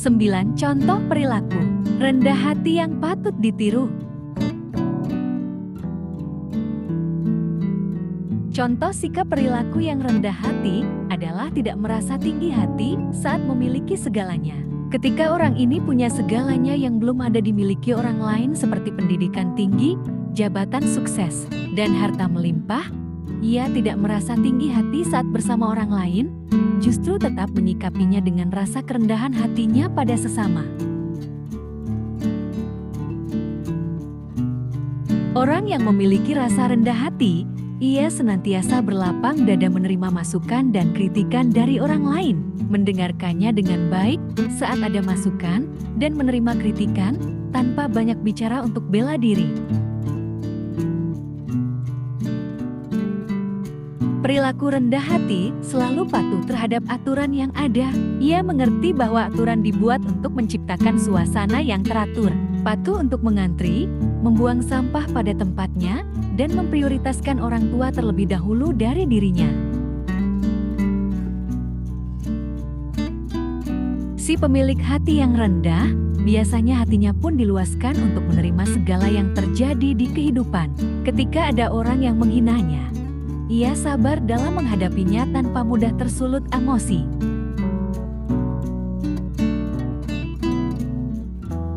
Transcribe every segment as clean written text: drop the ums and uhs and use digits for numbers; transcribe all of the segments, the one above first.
9 contoh perilaku rendah hati yang patut ditiru. Contoh sikap perilaku yang rendah hati adalah tidak merasa tinggi hati saat memiliki segalanya. Ketika orang ini punya segalanya yang belum ada dimiliki orang lain seperti pendidikan tinggi, jabatan sukses, dan harta melimpah, ia tidak merasa tinggi hati saat bersama orang lain, justru tetap menyikapinya dengan rasa kerendahan hatinya pada sesama. Orang yang memiliki rasa rendah hati, ia senantiasa berlapang dada menerima masukan dan kritikan dari orang lain, mendengarkannya dengan baik saat ada masukan, dan menerima kritikan tanpa banyak bicara untuk bela diri. Perilaku rendah hati selalu patuh terhadap aturan yang ada. Ia mengerti bahwa aturan dibuat untuk menciptakan suasana yang teratur, patuh untuk mengantri, membuang sampah pada tempatnya, dan memprioritaskan orang tua terlebih dahulu dari dirinya. Si pemilik hati yang rendah, biasanya hatinya pun diluaskan untuk menerima segala yang terjadi di kehidupan. Ketika ada orang yang menghinanya, ia sabar dalam menghadapinya tanpa mudah tersulut emosi.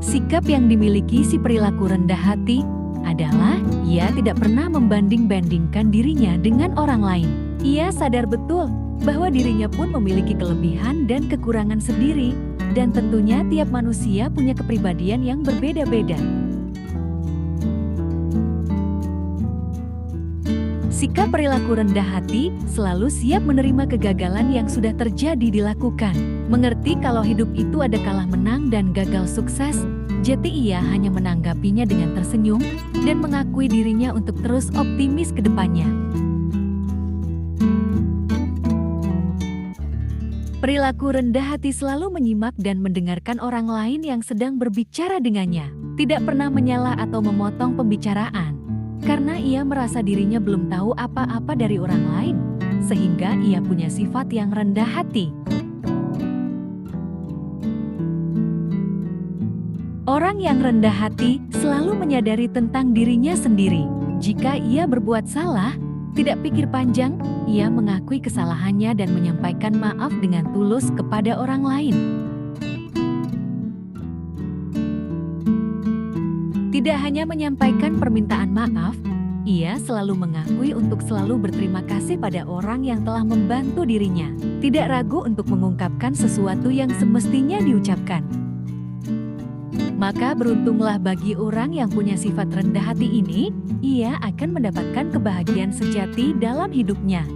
Sikap yang dimiliki si perilaku rendah hati adalah ia tidak pernah membanding-bandingkan dirinya dengan orang lain. Ia sadar betul bahwa dirinya pun memiliki kelebihan dan kekurangan sendiri, dan tentunya tiap manusia punya kepribadian yang berbeda-beda. Sikap perilaku rendah hati selalu siap menerima kegagalan yang sudah terjadi dilakukan. Mengerti kalau hidup itu ada kalah menang dan gagal sukses, jadi ia hanya menanggapinya dengan tersenyum dan mengakui dirinya untuk terus optimis ke depannya. Perilaku rendah hati selalu menyimak dan mendengarkan orang lain yang sedang berbicara dengannya. Tidak pernah menyalah atau memotong pembicaraan, karena ia merasa dirinya belum tahu apa-apa dari orang lain, sehingga ia punya sifat yang rendah hati. Orang yang rendah hati selalu menyadari tentang dirinya sendiri. Jika ia berbuat salah, tidak pikir panjang, ia mengakui kesalahannya dan menyampaikan maaf dengan tulus kepada orang lain. Tidak hanya menyampaikan permintaan maaf, ia selalu mengakui untuk selalu berterima kasih pada orang yang telah membantu dirinya. Tidak ragu untuk mengungkapkan sesuatu yang semestinya diucapkan. Maka beruntunglah bagi orang yang punya sifat rendah hati ini, ia akan mendapatkan kebahagiaan sejati dalam hidupnya.